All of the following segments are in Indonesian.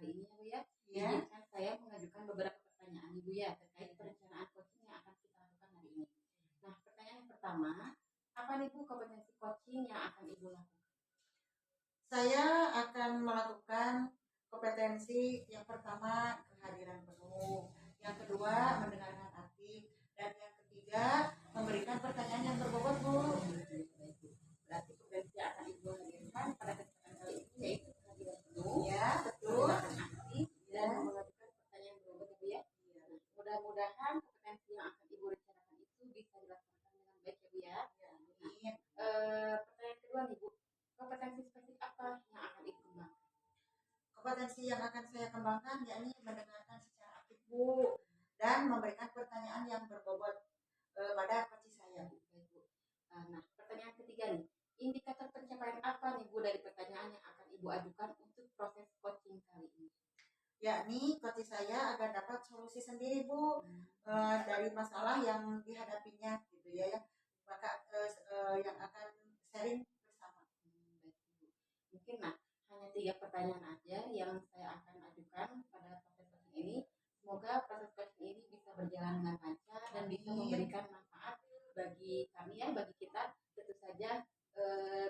kali ini ya Bu ya. Ya. Izinkan saya mengajukan beberapa pertanyaan Ibu ya terkait perencanaan coaching yang akan kita lakukan hari ini. Nah, pertanyaan yang pertama, apa nih Bu kompetensi coaching yang akan Ibu lakukan? Saya akan melakukan kompetensi yang pertama kehadiran penuh, yang kedua mendengarkan aktif, dan yang ketiga memberikan pertanyaan yang berbobot Bu. Berarti kompetensi yang akan Ibu hadirkan pada kesempatan kali ini yaitu kehadiran penuh, Ya, betul. mendengarkan aktif, dan mengajukan pertanyaan yang berbobot Ibu ya. Mudah-mudahan kompetensi yang akan Ibu rencanakan itu bisa dilaksanakan dengan baik ya Bu ya. Amin. Pertanyaan kedua nih Bu, kompetensi spesifik apa yang akan Ibu kembangkan? Kompetensi yang akan saya kembangkan yakni mendengarkan secara aktif Bu dan memberikan pertanyaan yang berbobot pada coach saya Bu. Nah, pertanyaan ketiga nih, indikator pencapaian apa nih Bu dari pertanyaan yang akan Ibu ajukan untuk proses coaching kali ini? Yakni coach saya agar dapat solusi sendiri Bu dari masalah yang dihadapinya gitu ya. Maka yang akan sharing bersama. Baik Bu. Mungkin hanya 3 pertanyaan aja yang saya akan ajukan pada proses coaching ini. Semoga proses coaching ini bisa berjalan dengan lancar dan bisa memberikan manfaat bagi kami ya, bagi kita tentu saja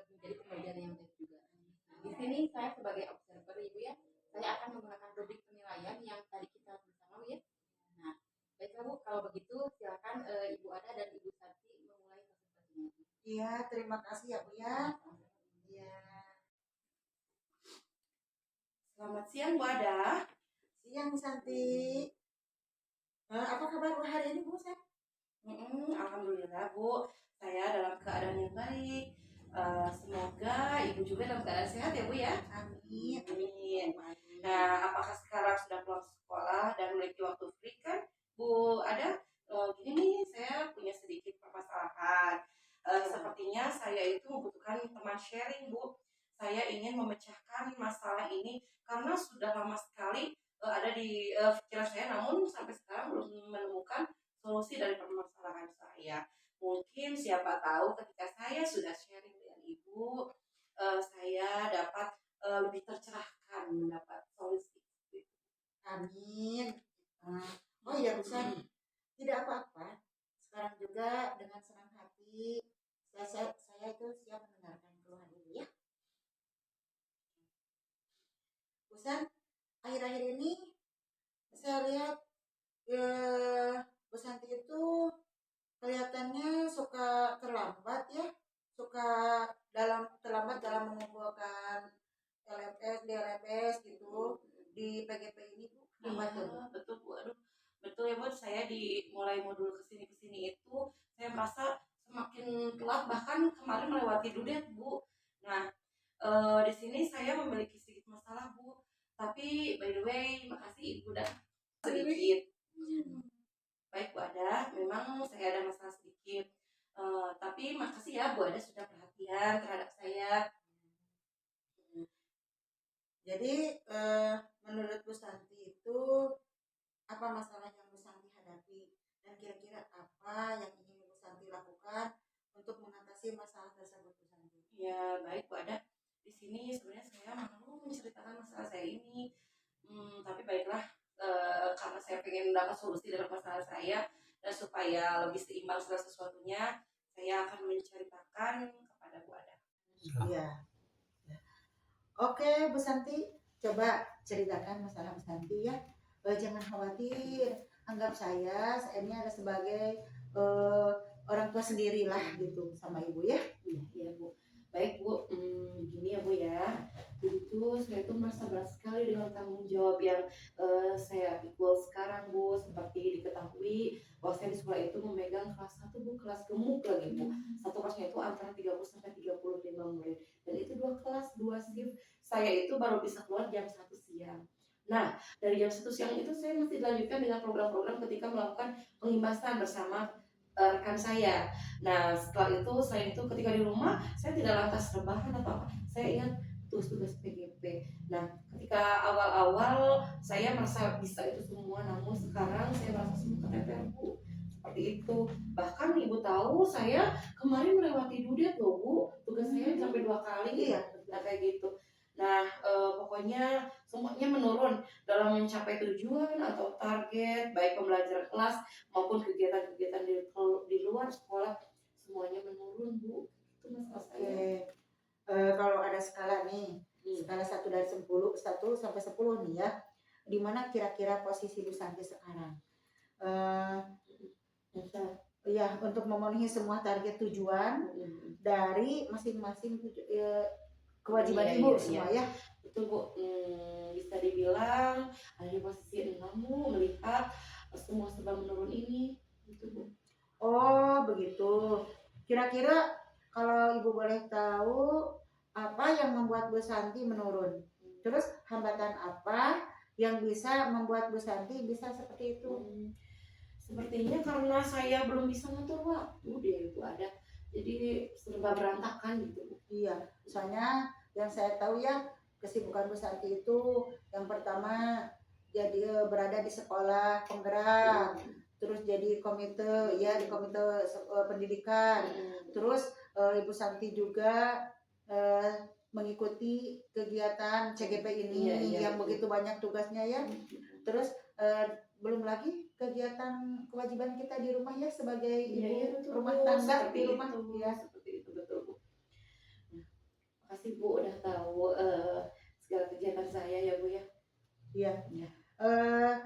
menjadi pembelajaran yang baik juga. Nah, di sini saya sebagai observer Ibu ya, saya akan menggunakan rubrik penilaian yang tadi kita bersama Bu ya. Nah, baiklah Bu, kalau begitu silakan Ibu Ada dan Ibu Santi memulai proses coaching ini. Iya, terima kasih ya Bu ya. Iya. Selamat siang Bu Ada. Siang Santi. Apa kabar Bu hari ini Bu? Alhamdulillah Bu, saya dalam keadaan yang baik. Semoga Ibu juga dalam keadaan sehat ya Bu ya. Amin. Amin. Nah, apakah sekarang sudah pulang sekolah dan memiliki waktu free kan? Bu Ada, gini nih, saya punya sedikit permasalahan. Sepertinya saya itu membutuhkan teman sharing Bu. Saya ingin memecahkan masalah ini karena sudah lama sekali ada di pikiran saya, namun sampai sekarang belum menemukan solusi dari permasalahan saya. Mungkin siapa tahu ketika saya sudah sharing dengan Ibu, saya dapat lebih tercerahkan mendapat solusi. Amin. Oh iya Bu San, tidak apa-apa. Sekarang juga dengan senang hati saya itu siap mendengarkan keluhan Ibu ya. Bu San, akhir-akhir ini saya lihat Bu Santi itu kelihatannya suka terlambat ya, suka terlambat dalam mengumpulkan LMS, DLMS gitu di PGP ini Bu. Kenapa tuh? Betul Bu, aduh betul ya Bu, saya di mulai modul kesini itu saya merasa semakin telat, bahkan kemarin melewati due date Bu. Nah, di sini saya memiliki sedikit masalah Bu, tapi by the way makasih Ibu dan sedikit. Baik Bu Ada, memang saya ada masalah sedikit, tapi makasih ya Bu Ada sudah perhatian terhadap saya. Jadi menurut Bu Santi itu apa masalah yang Bu Santi hadapi dan kira-kira apa yang ingin Bu Santi lakukan untuk mengatasi masalah tersebut Bu Santi? Ya baik Bu Ada, di sini sebenarnya saya malu menceritakan masalah saya ini, tapi baiklah, karena saya pengen dapat solusi dari masalah saya dan supaya lebih seimbang segala sesuatunya, saya akan menceritakan kepada Bu Ada. Iya. Oke Bu Santi, coba ceritakan masalah Bu Santi ya. Jangan khawatir, anggap saya ini ada sebagai orang tua sendirilah gitu sama Ibu ya. Iya Bu. Baik Bu, gini ya Bu ya. Jadi tuh saya tuh merasa berat sekali dengan tanggung jawab yang saya pikul sekarang Bu. Seperti diketahui bahwa saya di sekolah itu memegang kelas 1 Bu, kelas gemuk lagi Bu. Satu kelasnya itu antara 30 sampai 35 murid. Dan itu 2 kelas, 2 shift. Saya itu baru bisa keluar jam 1 siang. Nah, dari jam 1 siang itu saya masih dilanjutkan dengan program-program ketika melakukan pengimbasan bersama rekan saya. Nah, setelah itu, selain itu ketika di rumah, saya tidak lantas rebahan atau apa. Saya ingat tugas PGP. Nah, ketika awal-awal saya merasa bisa itu semua, namun sekarang saya merasa semua keteter Bu. Seperti itu. Bahkan Ibu tahu, saya kemarin melewati due date loh Bu. Tugas saya sampai 2 kali. Iya. Nah, kayak gitu. Nah, pokoknya semuanya menurun dalam mencapai tujuan atau target, baik pembelajaran kelas maupun kegiatan-kegiatan di luar sekolah, semuanya menurun Bu. Itu masalah Oke. saya. Kalau ada skala nih, skala 1 dari 10, 1 sampai 10 nih ya, di mana kira-kira posisi Bu Santi sekarang? Ya, untuk memenuhi semua target tujuan dari masing-masing kewajiban Iya, ibu iya, semua iya. ya. Betul Bu. Bisa dibilang ada di posisi 6 Bu, melihat semua serba menurun ini, gitu Bu. Oh begitu. Kira-kira kalau ibu boleh tahu apa yang membuat Bu Santi menurun? Terus hambatan apa yang bisa membuat Bu Santi bisa seperti itu? Sepertinya karena saya belum bisa ngatur waktu deh Bu, ada jadi serba berantakan gitu Bu. Iya, soalnya yang saya tahu ya kesibukan Bu Santi itu yang pertama jadi berada di sekolah penggerak, terus jadi komite ya di komite pendidikan, terus Ibu Santi juga mengikuti kegiatan CGP ini yang begitu banyak tugasnya ya. Terus belum lagi kegiatan kewajiban kita di rumah ya sebagai ibu rumah tangga di rumah ya. Seperti itu betul Bu. Makasih Bu udah tahu segala kegiatan saya ya Bu ya. Iya.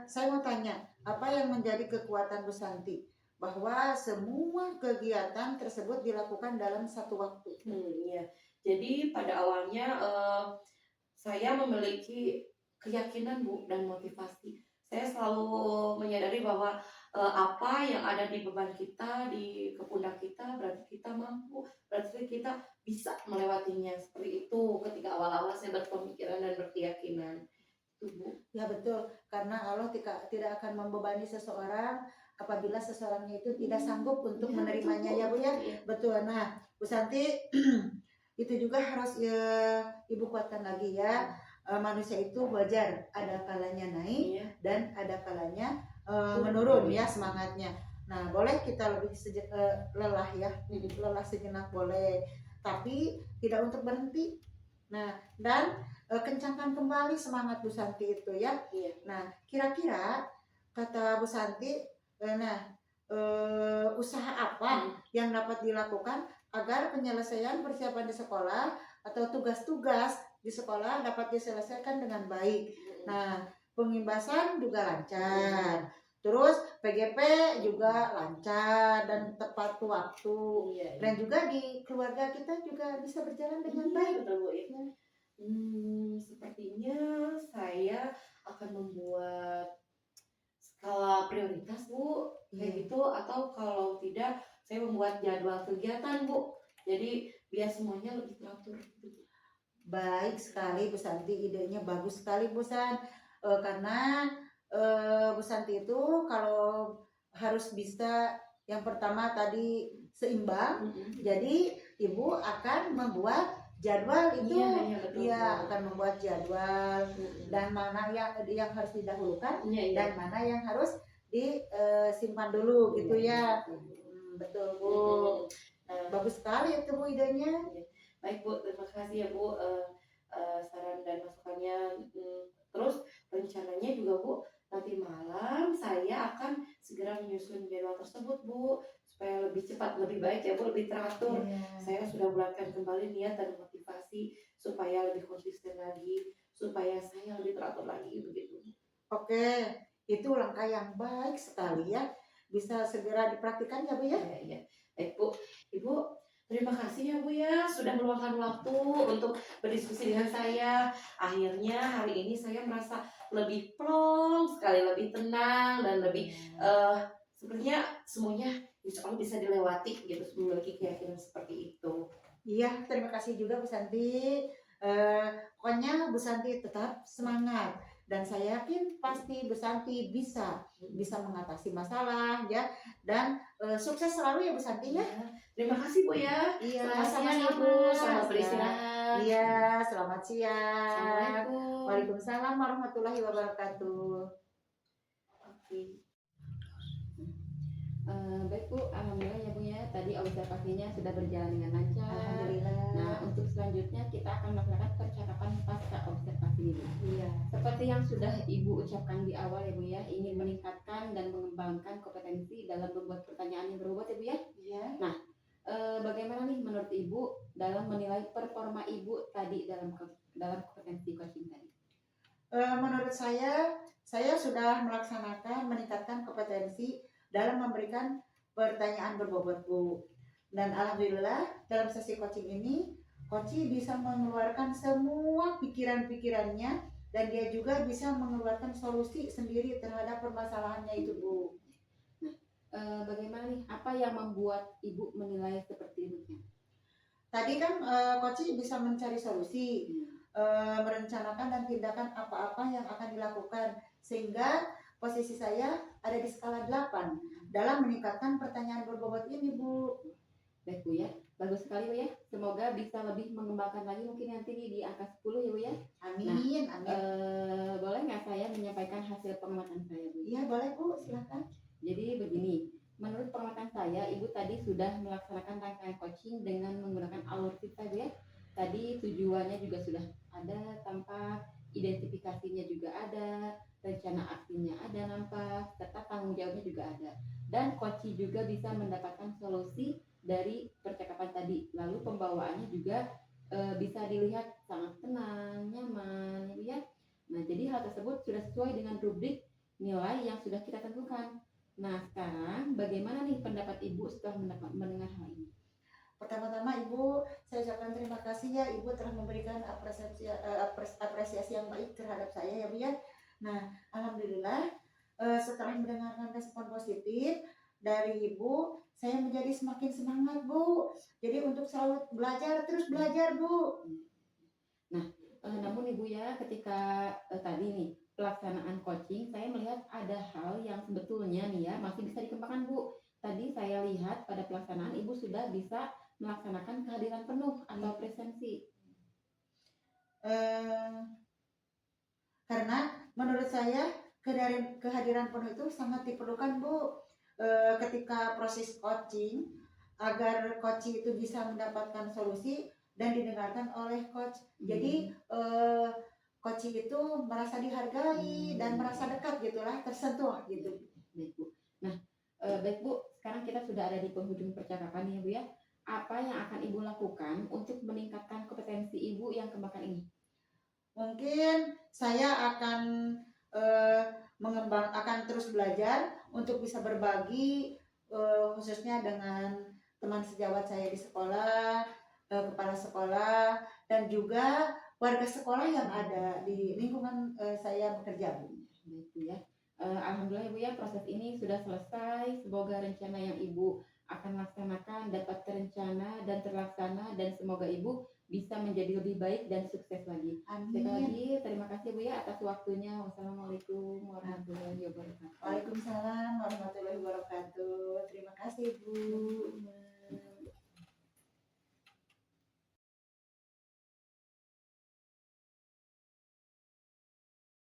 Saya mau tanya, apa yang menjadi kekuatan Bu Santi bahwa semua kegiatan tersebut dilakukan dalam satu waktu? Iya. Jadi pada awalnya saya memiliki keyakinan Bu dan motivasi. Saya selalu menyadari bahwa apa yang ada di beban kita, di kepundak kita, berarti kita mampu, berarti kita bisa melewatinya. Seperti itu ketika awal-awal saya berpemikiran dan berkeyakinan. Itu Bu. Ya betul, karena Allah tidak akan membebani seseorang apabila seseorangnya itu tidak sanggup untuk Ya, menerimanya betul, ya Bu ya. iya. Betul. Nah, Bu Santi itu juga harus Ibu kuatkan lagi ya. Manusia itu wajar ada kalanya naik dan ada kalanya menurun ya semangatnya. Nah, boleh kita lebih lelah ya, lelah sejenak boleh, tapi tidak untuk berhenti. Nah, dan kencangkan kembali semangat Bu Santi itu ya. Nah, kira-kira kata Bu Santi, usaha apa yang dapat dilakukan agar penyelesaian persiapan di sekolah atau tugas-tugas di sekolah dapat diselesaikan dengan baik. Nah, pengimbasan juga lancar. Terus PGP juga lancar dan tepat waktu. Dan juga di keluarga kita juga bisa berjalan dengan baik. Betul Bu ya. Sepertinya saya akan membuat skala prioritas Bu, kayak gitu, atau kalau tidak saya membuat jadwal kegiatan Bu. Jadi biar semuanya lebih teratur gitu. Baik sekali Bu Santi, idenya bagus sekali Bu San. Karena Bu Santi itu kalau harus bisa yang pertama tadi seimbang, jadi Ibu akan membuat jadwal itu, akan membuat jadwal dan mana yang harus didahulukan dan mana yang harus disimpan dulu gitu ya. Betul Bu. Bagus sekali itu Bu idenya. Baik Bu, terima kasih ya Bu saran dan masukannya. Terus rencananya juga Bu, nanti malam saya akan segera menyusun jadwal tersebut Bu, supaya lebih cepat, lebih baik ya Bu, lebih teratur. Saya sudah bulatkan kembali niat dan motivasi supaya lebih konsisten lagi, supaya saya lebih teratur lagi begitu. Oke, itu langkah yang baik sekali ya. Bisa segera dipraktikkan ya Bu ya? Iya. Baik Bu, Ibu terima kasih ya Bu ya sudah meluangkan waktu untuk berdiskusi dengan saya. Akhirnya hari ini saya merasa lebih plong sekali, lebih tenang dan lebih sebenarnya semuanya insya Allah bisa dilewati gitu, memiliki keyakinan seperti itu. Iya, terima kasih juga Bu Santi. Pokoknya Bu Santi tetap semangat dan saya yakin pasti Bu Santi bisa mengatasi masalah ya dan sukses selalu ya Bu Santi ya. Terima kasih Bu ya. Iya, selamat siang sama-sama. Ibu, selamat beristirahat. Iya, selamat siang. Assalamualaikum. Waalaikumsalam warahmatullahi wabarakatuh. Oke. Baik Bu, alhamdulillah ya Bu ya. Tadi observasinya sudah berjalan dengan lancar. Alhamdulillah. Nah, untuk selanjutnya kita akan melakukan percakapan pasca observasi ini. Iya. Seperti yang sudah Ibu ucapkan di awal ya Bu ya, ingin meningkatkan dan mengembangkan kompetensi dalam membuat pertanyaan yang berbobot ya Bu ya. Iya. Nah, bagaimana nih menurut Ibu dalam menilai performa Ibu tadi dalam kompetensi coaching tadi? Menurut saya sudah melaksanakan meningkatkan kompetensi dalam memberikan pertanyaan berbobot Bu. Dan alhamdulillah dalam sesi coaching ini, coach bisa mengeluarkan semua pikiran-pikirannya dan dia juga bisa mengeluarkan solusi sendiri terhadap permasalahannya itu Bu. Bagaimana nih, apa yang membuat Ibu menilai seperti itu? Tadi kan coach bisa mencari solusi, merencanakan dan tindakan apa-apa yang akan dilakukan sehingga posisi saya ada di skala 8 dalam meningkatkan pertanyaan berbobot ini Bu. Baik Bu ya, bagus sekali Bu ya. Semoga bisa lebih mengembangkan lagi mungkin nanti di angka 10 ya Bu ya. Amin, amin. Boleh nggak saya menyampaikan hasil pengamatan saya Bu? Iya boleh Bu, silakan. Jadi begini, menurut pengamatan saya, Ibu tadi sudah melaksanakan rangkaian coaching dengan menggunakan alur kita Bu ya. Tadi tujuannya juga sudah ada tampak, identifikasinya juga ada, rencana aksinya ada nampak, serta tanggung jawabnya juga ada. Dan coach juga bisa mendapatkan solusi dari percakapan tadi. Lalu pembawaannya juga bisa dilihat sangat tenang, nyaman, ya. Nah, jadi hal tersebut sudah sesuai dengan rubrik nilai yang sudah kita tentukan. Nah, sekarang bagaimana nih pendapat Ibu setelah mendengar hal ini? Pertama-tama Ibu, saya ucapkan terima kasih ya Ibu telah memberikan apresiasi yang baik terhadap saya ya Bu ya. Nah, alhamdulillah setelah mendengarkan respon positif dari Ibu, saya menjadi semakin semangat Bu. Jadi untuk selalu belajar, terus belajar Bu. Nah, namun Ibu ya, ketika tadi nih pelaksanaan coaching, saya melihat ada hal yang sebetulnya nih ya masih bisa dikembangkan Bu. Tadi saya lihat pada pelaksanaan Ibu sudah bisa melaksanakan kehadiran penuh atau presensi. Karena menurut saya kehadiran penuh itu sangat diperlukan Bu. Ketika proses coaching, agar coach itu bisa mendapatkan solusi dan didengarkan oleh coach. Jadi coach itu merasa dihargai dan merasa dekat gitulah, tersentuh gitu. Baik Bu. Nah, baik Bu, sekarang kita sudah ada di penghujung percakapan ya Bu ya. Apa yang akan Ibu lakukan untuk meningkatkan kompetensi Ibu yang kembangkan ini? Mungkin saya akan akan terus belajar untuk bisa berbagi khususnya dengan teman sejawat saya di sekolah, kepala sekolah, dan juga warga sekolah yang ada di lingkungan saya bekerja Bu. Baik Bu ya. Alhamdulillah Ibu ya, proses ini sudah selesai. Semoga rencana yang Ibu akan laksanakan dapat terencana dan terlaksana, dan semoga Ibu bisa menjadi lebih baik dan sukses lagi. Sekali lagi terima kasih Bu ya atas waktunya. Wassalamualaikum warahmatullahi wabarakatuh. Waalaikumsalam warahmatullahi wabarakatuh. Terima kasih Bu.